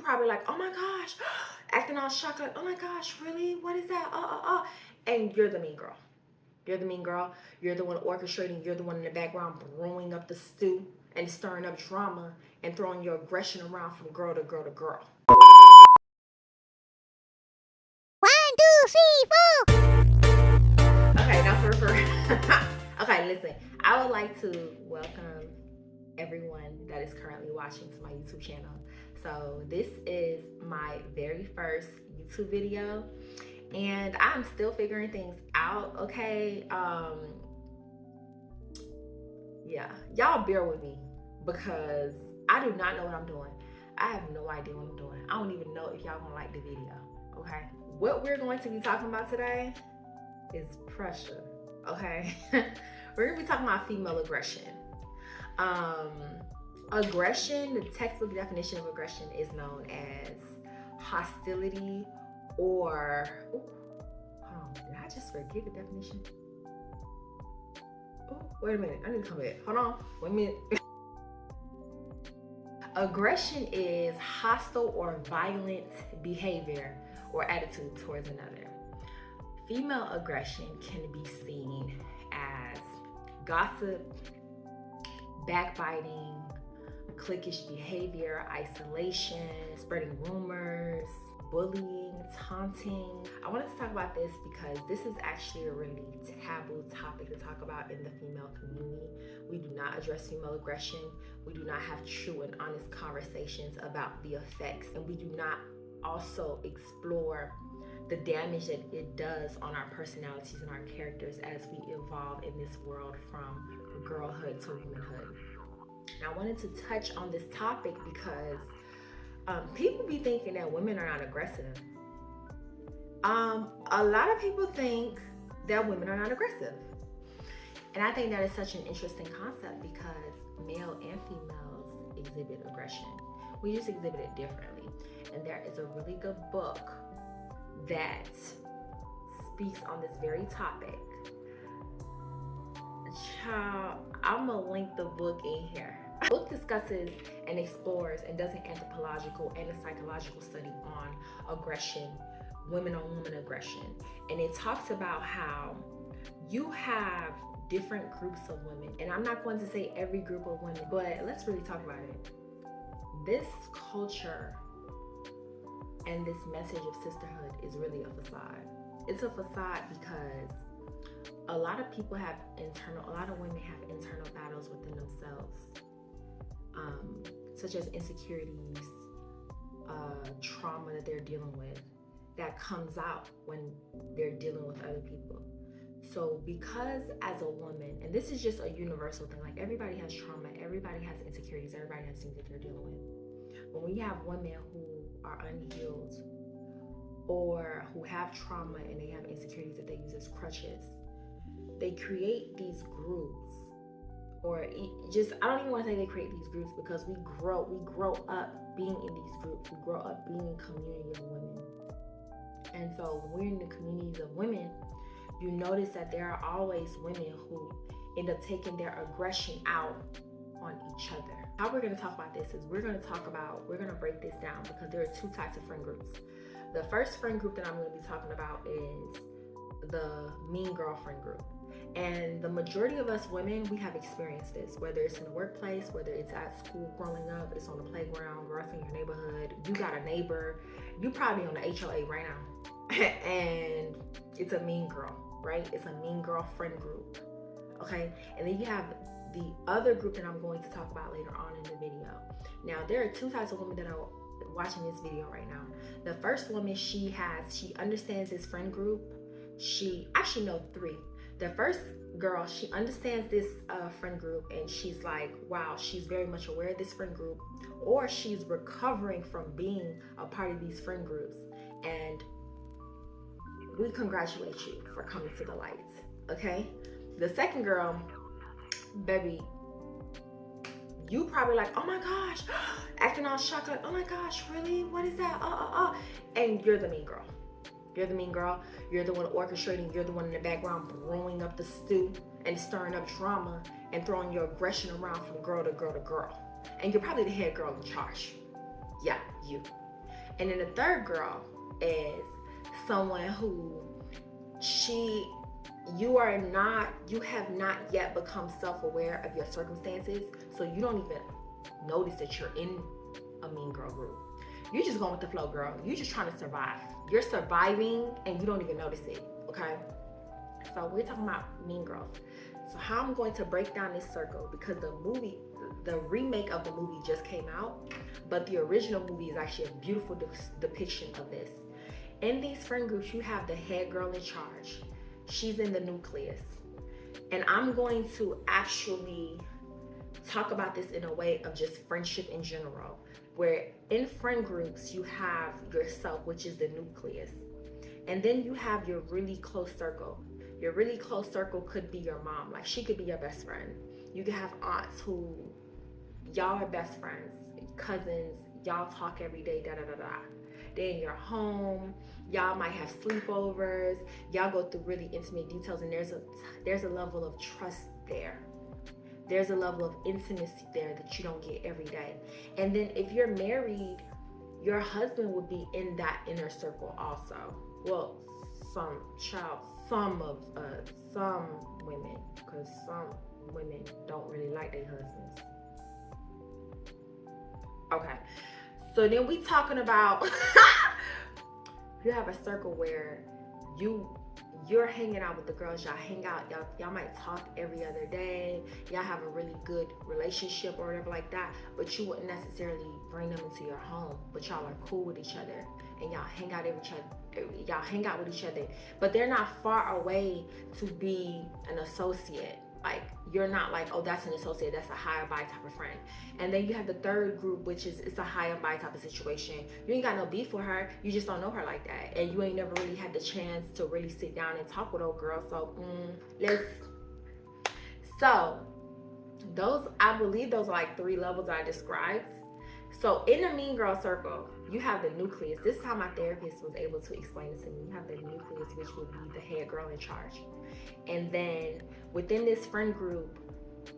probably like, oh my gosh, acting all shocked, like, oh my gosh, really? What is that? And you're the mean girl. You're the mean girl. You're the one orchestrating. You're the one in the background brewing up the stew and stirring up drama and throwing your aggression around from girl to girl to girl. 1, 2, 3, 4. Okay, now for okay, listen. I would like to welcome everyone that is currently watching to my YouTube channel. So this is my very first YouTube video, and I'm still figuring things out. Okay, yeah, y'all bear with me because I do not know what I'm doing. I have no idea what I'm doing. I don't even know if y'all gonna like the video. Okay, what we're going to be talking about today is pressure. Okay, we're gonna be talking about female aggression. Aggression, the textbook definition of aggression is known as hostility or did I just forget the definition? Oh, wait a minute, I need to come back. Hold on, wait a minute. Aggression is hostile or violent behavior or attitude towards another. Female aggression can be seen as gossip, backbiting, cliquish behavior, isolation, spreading rumors, bullying, taunting. I wanted to talk about this because this is actually a really taboo topic to talk about in the female community. We do not address female aggression. We do not have true and honest conversations about the effects, and we do not also explore the damage that it does on our personalities and our characters as we evolve in this world from girlhood to womanhood. And I wanted to touch on this topic because people be thinking that women are not aggressive. A lot of people think that women are not aggressive. And I think that is such an interesting concept because male and females exhibit aggression. We just exhibit it differently. And there is a really good book that speaks on this very topic. Child, I'm gonna link the book in here. The book discusses and explores and does an anthropological and a psychological study on aggression, women on women aggression. And it talks about how you have different groups of women. And I'm not going to say every group of women, but let's really talk about it. This culture and this message of sisterhood is really a facade. It's a facade because a lot of women have internal battles within themselves, such as insecurities, trauma that they're dealing with that comes out when they're dealing with other people. So because as a woman, and this is just a universal thing, like everybody has trauma, everybody has insecurities, everybody has things that they're dealing with. When we have women who are unhealed or who have trauma and they have insecurities that they use as crutches, they create these groups, or just, I don't even want to say they create these groups because we grow up being in these groups. We grow up being a community of women. And so when we're in the communities of women, you notice that there are always women who end up taking their aggression out on each other. How we're going to talk about this is we're going to break this down because there are two types of friend groups. The first friend group that I'm going to be talking about is the mean girlfriend group. And the majority of us women, we have experienced this, whether it's in the workplace, whether it's at school growing up, it's on the playground, girls in your neighborhood, you got a neighbor, you probably on the HOA right now, and it's a mean girl, right? It's a mean girl friend group, okay? And then you have the other group that I'm going to talk about later on in the video. Now, there are two types of women that are watching this video right now. The first woman, she understands this friend group. She actually knows three. The first girl, she understands this friend group and she's like, wow, she's very much aware of this friend group, or she's recovering from being a part of these friend groups. And we congratulate you for coming to the light, okay? The second girl, baby, you probably like, oh my gosh, acting all shocked, like, oh my gosh, really? What is that? And you're the mean girl. You're the mean girl. You're the one orchestrating. You're the one in the background brewing up the stew and stirring up drama and throwing your aggression around from girl to girl to girl. And you're probably the head girl in charge. Yeah, you. And then the third girl is someone who you have not yet become self-aware of your circumstances, so you don't even notice that you're in a mean girl group. You're just going with the flow, girl. You're just trying to survive. You're surviving and you don't even notice it, okay? So we're talking about mean girls. So how I'm going to break down this circle, because the remake of the movie just came out, but the original movie is actually a beautiful depiction of this. In these friend groups, you have the head girl in charge. She's in the nucleus. And I'm going to actually talk about this in a way of just friendship in general, where in friend groups, you have yourself, which is the nucleus. And then you have your really close circle. Your really close circle could be your mom. Like, she could be your best friend. You could have aunts who, y'all are best friends, cousins, y'all talk every day, da-da-da-da. They're in your home, y'all might have sleepovers, y'all go through really intimate details, and there's a level of trust there. There's a level of intimacy there that you don't get every day. And then if you're married, your husband would be in that inner circle also. Well, some women, because some women don't really like their husbands. Okay, so then we talking about you have a circle where you're hanging out with the girls, y'all hang out, y'all might talk every other day, y'all have a really good relationship or whatever like that, but you wouldn't necessarily bring them into your home, but y'all are cool with each other and y'all hang out with each other, but they're not far away to be an associate. Like, you're not like, oh, that's an associate, that's a high and by type of friend. And then you have the third group, which is, it's a high and by type of situation. You ain't got no beef with her, you just don't know her like that, and you ain't never really had the chance to really sit down and talk with old girl. So those, I believe those are like 3 levels I described. So in the mean girl circle, you have the nucleus. This is how my therapist was able to explain it to me. You have the nucleus, which would be the head girl in charge. And then within this friend group,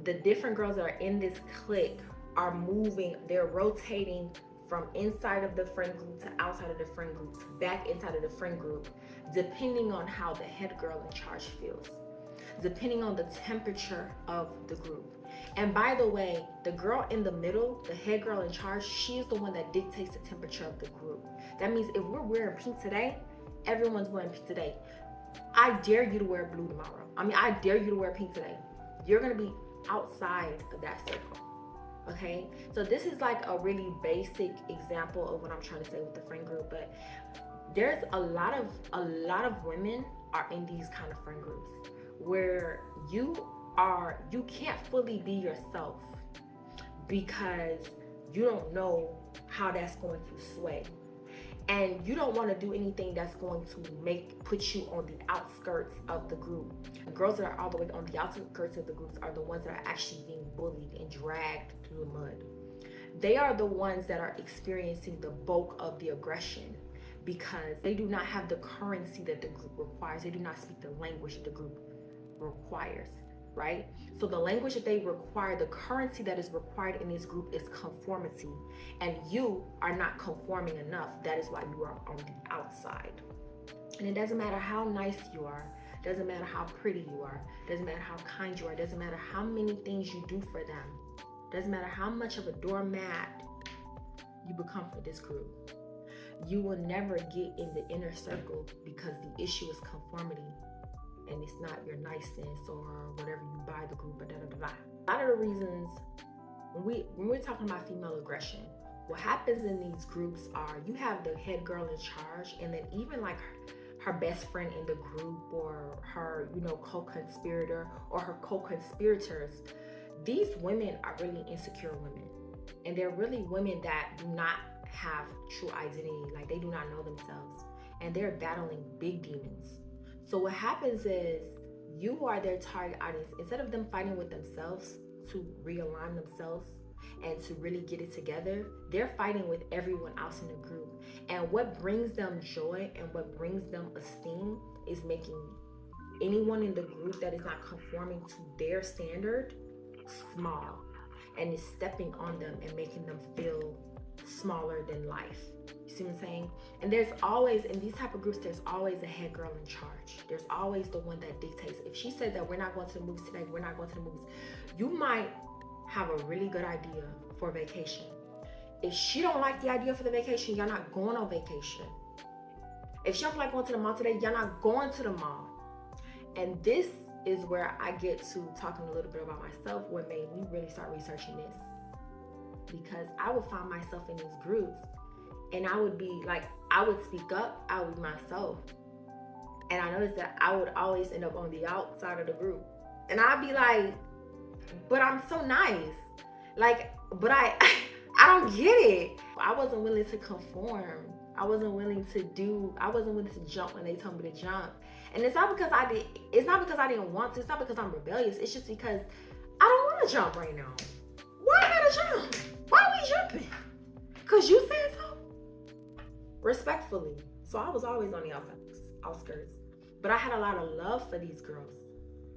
the different girls that are in this clique are moving, they're rotating from inside of the friend group to outside of the friend group to back inside of the friend group, depending on how the head girl in charge feels, depending on the temperature of the group. And by the way, the girl in the middle, the head girl in charge, she's the one that dictates the temperature of the group. That means if we're wearing pink today, everyone's wearing pink today. I dare you to wear blue tomorrow. I dare you to wear pink today. You're gonna be outside of that circle, okay? So this is like a really basic example of what I'm trying to say with the friend group, but there's a lot of women are in these kind of friend groups where you can't fully be yourself because you don't know how that's going to sway. And you don't want to do anything that's going to put you on the outskirts of the group. The girls that are all the way on the outskirts of the groups are the ones that are actually being bullied and dragged through the mud. They are the ones that are experiencing the bulk of the aggression because they do not have the currency that the group requires. They do not speak the language that the group requires, right? So the language that they require, the currency that is required in this group is conformity, and you are not conforming enough. That is why you are on the outside. And it doesn't matter how nice you are, doesn't matter how pretty you are, doesn't matter how kind you are, doesn't matter how many things you do for them, doesn't matter how much of a doormat you become for this group. You will never get in the inner circle because the issue is conformity. And it's not your niceness or whatever you buy the group, A lot of the reasons when we're talking about female aggression, what happens in these groups are you have the head girl in charge, and then even like her best friend in the group, or her, co-conspirator or her co-conspirators. These women are really insecure women, and they're really women that do not have true identity. Like, they do not know themselves, and they're battling big demons. So what happens is you are their target audience. Instead of them fighting with themselves to realign themselves and to really get it together, they're fighting with everyone else in the group. And what brings them joy and what brings them esteem is making anyone in the group that is not conforming to their standard small, and is stepping on them and making them feel smaller than life. You see see what I'm saying? And there's always, in these type of groups, there's always a head girl in charge. There's always the one that dictates. If she said that we're not going to the movies today, we're not going to the movies, you might have a really good idea for vacation. If she don't like the idea for the vacation, you're not going on vacation. If she don't like going to the mall today, you're not going to the mall. And this is where I get to talking a little bit about myself, what made me really start researching this. Because I would find myself in these groups and I would be like, I would speak up, I would be myself. And I noticed that I would always end up on the outside of the group. And I'd be like, but I'm so nice. Like, but I don't get it. I wasn't willing to conform. I wasn't willing to jump when they told me to jump. And it's not because I didn't want to, it's not because I'm rebellious, it's just because I don't want to jump right now. Why I gotta jump? Why are we jumping? Cause you said so? Respectfully. So I was always on the outskirts. But I had a lot of love for these girls.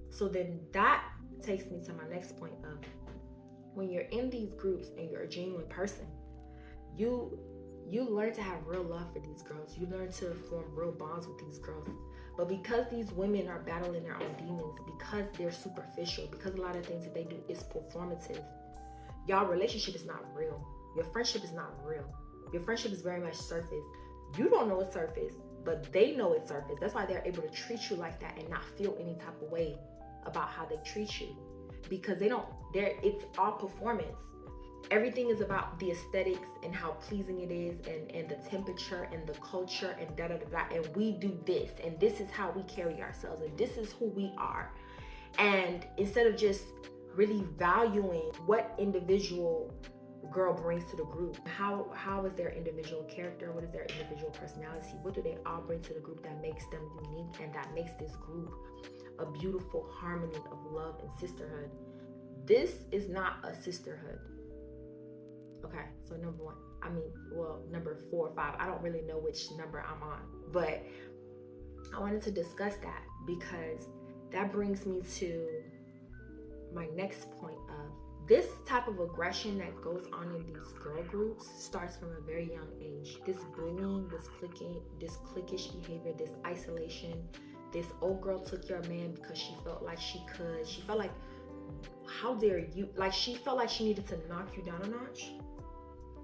So then that takes me to my next point of, when you're in these groups and you're a genuine person, you learn to have real love for these girls. You learn to form real bonds with these girls. But because these women are battling their own demons, because they're superficial, because a lot of things that they do is performative, y'all relationship is not real. Your friendship is not real. Your friendship is very much surface. You don't know it's surface, but they know it's surface. That's why they're able to treat you like that and not feel any type of way about how they treat you. Because it's all performance. Everything is about the aesthetics and how pleasing it is, and the temperature and the culture and and we do this, and this is how we carry ourselves, and this is who we are. And instead of just really valuing what individual girl brings to the group, how is their individual character, what is their individual personality, what do they all bring to the group that makes them unique and that makes this group a beautiful harmony of love and sisterhood. This is not a sisterhood. Okay, so number 4 or 5, I don't really know which number I'm on, but I wanted to discuss that because that brings me to my next point of this type of aggression that goes on in these girl groups starts from a very young age. This bullying, this cliquish behavior, this isolation, this old girl took your man because she felt like she could. She felt like, how dare you? Like, she felt like she needed to knock you down a notch.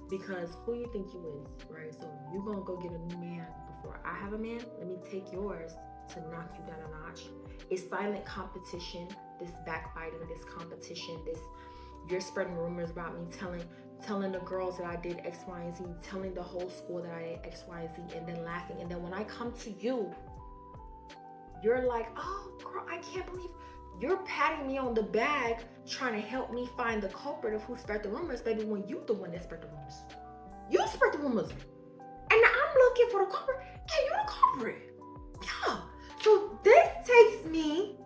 Because who you think you is, right? So you gonna go get a new man before I have a man? Let me take yours to knock you down a notch. It's silent competition, this backbiting, this competition, this you're spreading rumors about me, telling the girls that I did X, Y, and Z, telling the whole school that I did X, Y, and Z, and then laughing. And then when I come to you, you're like, oh girl, I can't believe you're patting me on the back, trying to help me find the culprit of who spread the rumors, baby, when you the one that spread the rumors. You spread the rumors. And I'm looking for the culprit, and you're the culprit. Yeah. So this takes me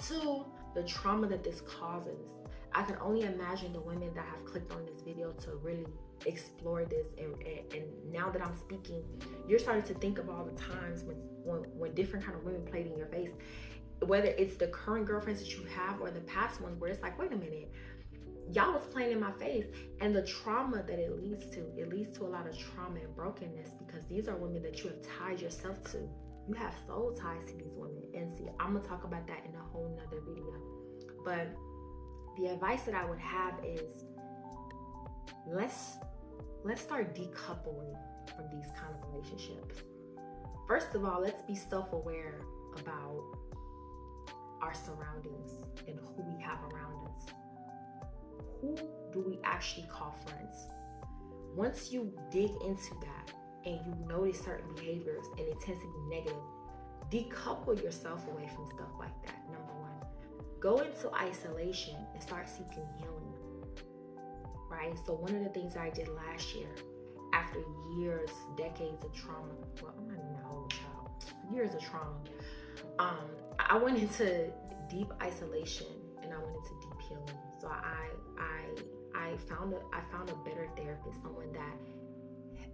to the trauma that this causes. I can only imagine the women that have clicked on this video to really explore this, and now that I'm speaking, you're starting to think of all the times when different kind of women played in your face, whether it's the current girlfriends that you have or the past ones, where it's like, wait a minute, y'all was playing in my face. And the trauma that it leads to a lot of trauma and brokenness, because these are women that you have tied yourself to. You have soul ties to these women. And see, I'm gonna talk about that in a whole nother video. But the advice that I would have is, let's start decoupling from these kind of relationships. First of all, let's be self-aware about our surroundings and who we have around us. Who do we actually call friends? Once you dig into that and you notice certain behaviors and it tends to be negative, decouple yourself away from stuff like that. Number 1, go into isolation and start seeking healing, right? So one of the things I did last year, after years, decades of trauma, well, I'm not even an old child, years of trauma, I went into deep isolation and I went into deep healing. So I found a better therapist, someone that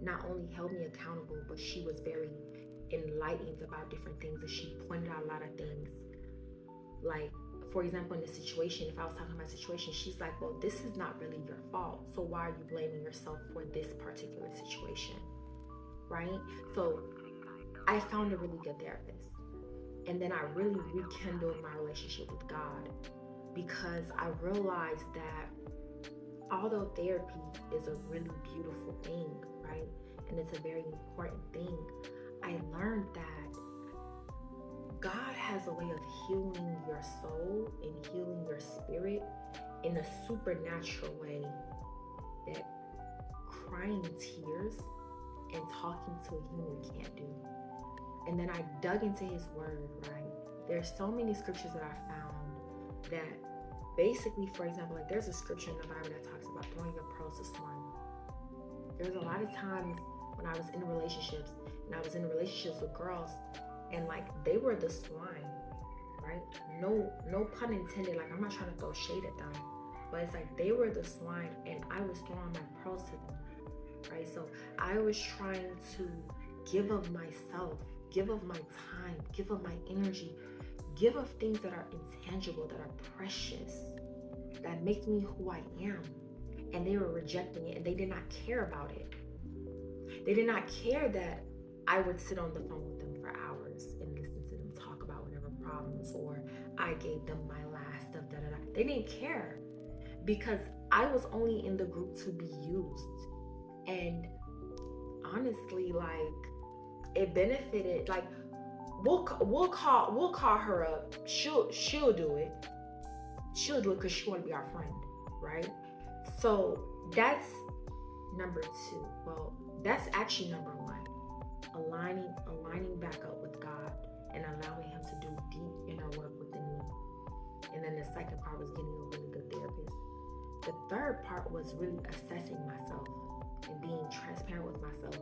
not only held me accountable, but she was very enlightened about different things, and she pointed out a lot of things. Like, for example, in the situation, if I was talking about a situation, she's like, well, this is not really your fault, so why are you blaming yourself for this particular situation? right? So I found a really good therapist. And then I really rekindled my relationship with God because I realized that although therapy is a really beautiful thing, right? And it's a very important thing, I learned that God has a way of healing your soul and healing your spirit in a supernatural way that crying tears and talking to a human can't do. And then I dug into his word, right? There's so many scriptures that I found that basically, for example, like there's a scripture in the Bible that talks about throwing your pearls to swine. There's a lot of times when I was in relationships and I was in relationships with girls and like they were the swine, right? No pun intended. Like I'm not trying to throw shade at them, but it's like they were the swine and I was throwing my pearls to them, right? So I was trying to give of myself, give of my time, give of my energy, give of things that are intangible, that are precious, that make me who I am. And they were rejecting it and they did not care about it. They did not care that I would sit on the phone with them for hours and listen to them talk about whatever problems, or I gave them my last stuff, da da da. They didn't care because I was only in the group to be used. And honestly, like it benefited. Like we'll call her up. She'll do it. She'll do it because she want to be our friend, right? So that's number two. Well, that's actually number one. Aligning back up with God and allowing him to do deep inner work within me. And then the second part was getting a really good therapist. The third part was really assessing myself and being transparent with myself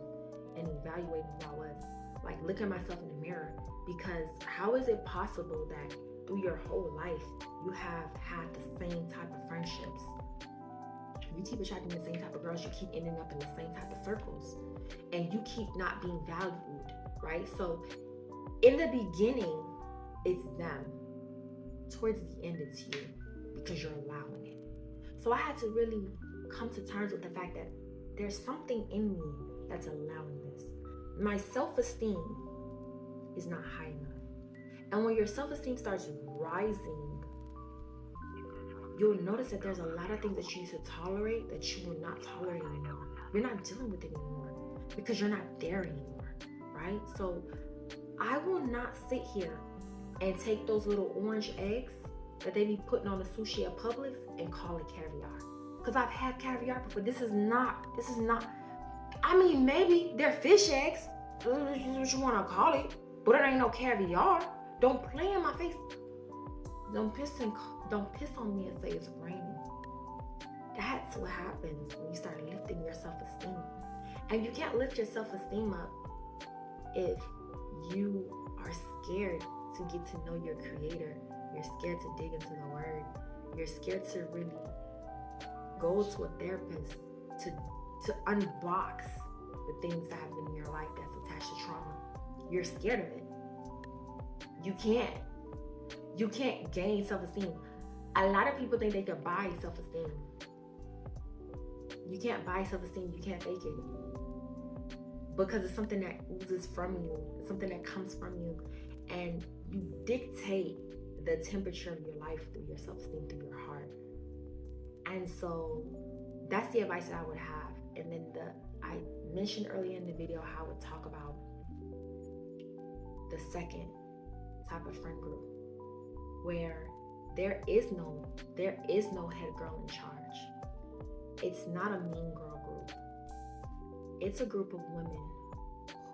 and evaluating who I was. Like look at myself in the mirror, because how is it possible that through your whole life you have had the same type of friendships? You keep attracting the same type of girls, you keep ending up in the same type of circles, and you keep not being valued, right? So in the beginning, it's them. Towards the end, it's you, because you're allowing it. So I had to really come to terms with the fact that there's something in me that's allowing this. My self-esteem is not high enough. And when your self-esteem starts rising, you'll notice that there's a lot of things that you used to tolerate that you will not tolerate anymore. You're not dealing with it anymore because you're not there anymore, right? So I will not sit here and take those little orange eggs that they be putting on the sushi at Publix and call it caviar. Because I've had caviar before. This is not, I mean, maybe they're fish eggs. That's what you want to call it. But it ain't no caviar. Don't play in my face. Don't piss on me and say it's raining. That's what happens when you start lifting your self-esteem. And you can't lift your self-esteem up if you are scared to get to know your creator. You're scared to dig into the word. You're scared to really go to a therapist to unbox the things that have been in your life that's attached to trauma. You're scared of it. You can't gain self-esteem. A lot of people think they can buy self-esteem. You can't buy self-esteem. You can't fake it. Because it's something that oozes from you. It's something that comes from you. And you dictate the temperature of your life through your self-esteem, through your heart. And so that's the advice that I would have. And then I mentioned earlier in the video how I would talk about the second type of friend group, where there is no head girl in charge. It's not a mean girl group. It's a group of women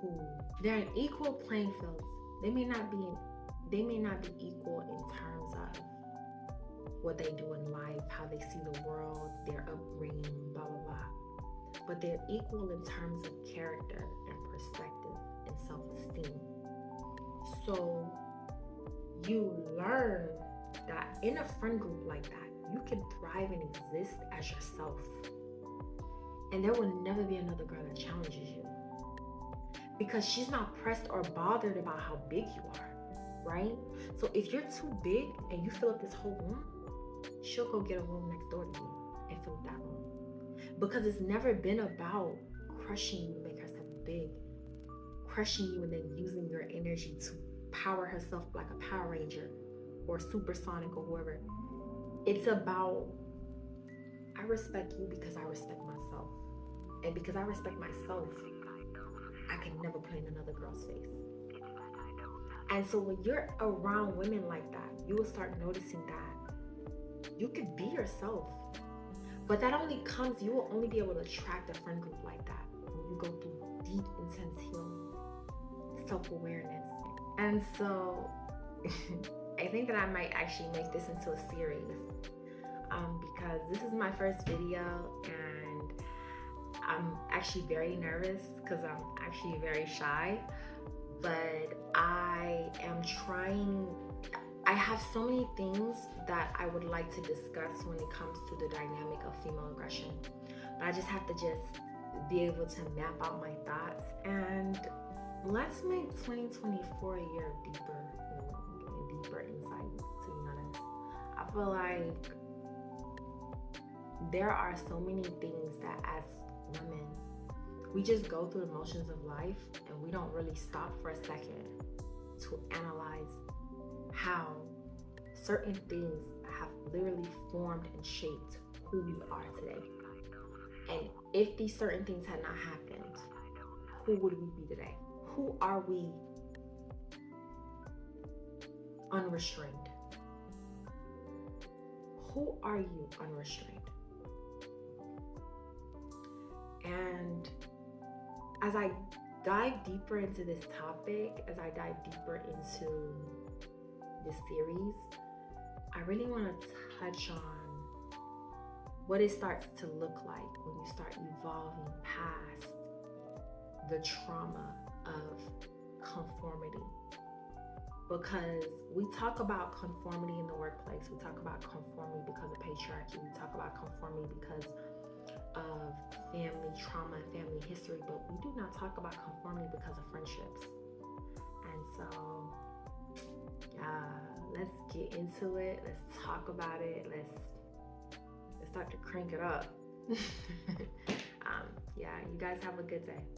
who they're an equal playing field. They may not be equal in terms of what they do in life, how they see the world, their upbringing, blah blah blah. But they're equal in terms of character and perspective and self-esteem. So you learn that in a friend group like that, you can thrive and exist as yourself. And there will never be another girl that challenges you, because she's not pressed or bothered about how big you are, right? So if you're too big and you fill up this whole room, she'll go get a room next door to you and fill up that room. Because it's never been about crushing you to make herself big. crushing you and then using your energy to power herself like a Power Ranger or Supersonic or whoever. It's about, I respect you because I respect myself. And because I respect myself, I can never play in another girl's face. And so when you're around women like that, you will start noticing that you could be yourself. But that only comes, you will only be able to attract a friend group like that when you go through deep, intense healing, self-awareness. And so I think that I might actually make this into a series because this is my first video and I'm actually very nervous because I'm actually very shy, but I am trying. I have so many things that I would like to discuss when it comes to the dynamic of female aggression, but I just have to just be able to map out my thoughts, and let's make 2024 a year of deeper insight, to be honest. I feel like there are so many things that as women, we just go through the motions of life and we don't really stop for a second to analyze how certain things have literally formed and shaped who we are today. And if these certain things had not happened, who would we be today? Who are we unrestrained? Who are you unrestrained? And as I dive deeper into this topic, as I dive deeper into this series, I really want to touch on what it starts to look like when you start evolving past the trauma of conformity. Because we talk about conformity in the workplace, we talk about conformity because of patriarchy, we talk about conformity because of family trauma and family history, but we do not talk about conformity because of friendships. And so, let's get into it. Let's talk about it. Let's start to crank it up. You guys have a good day.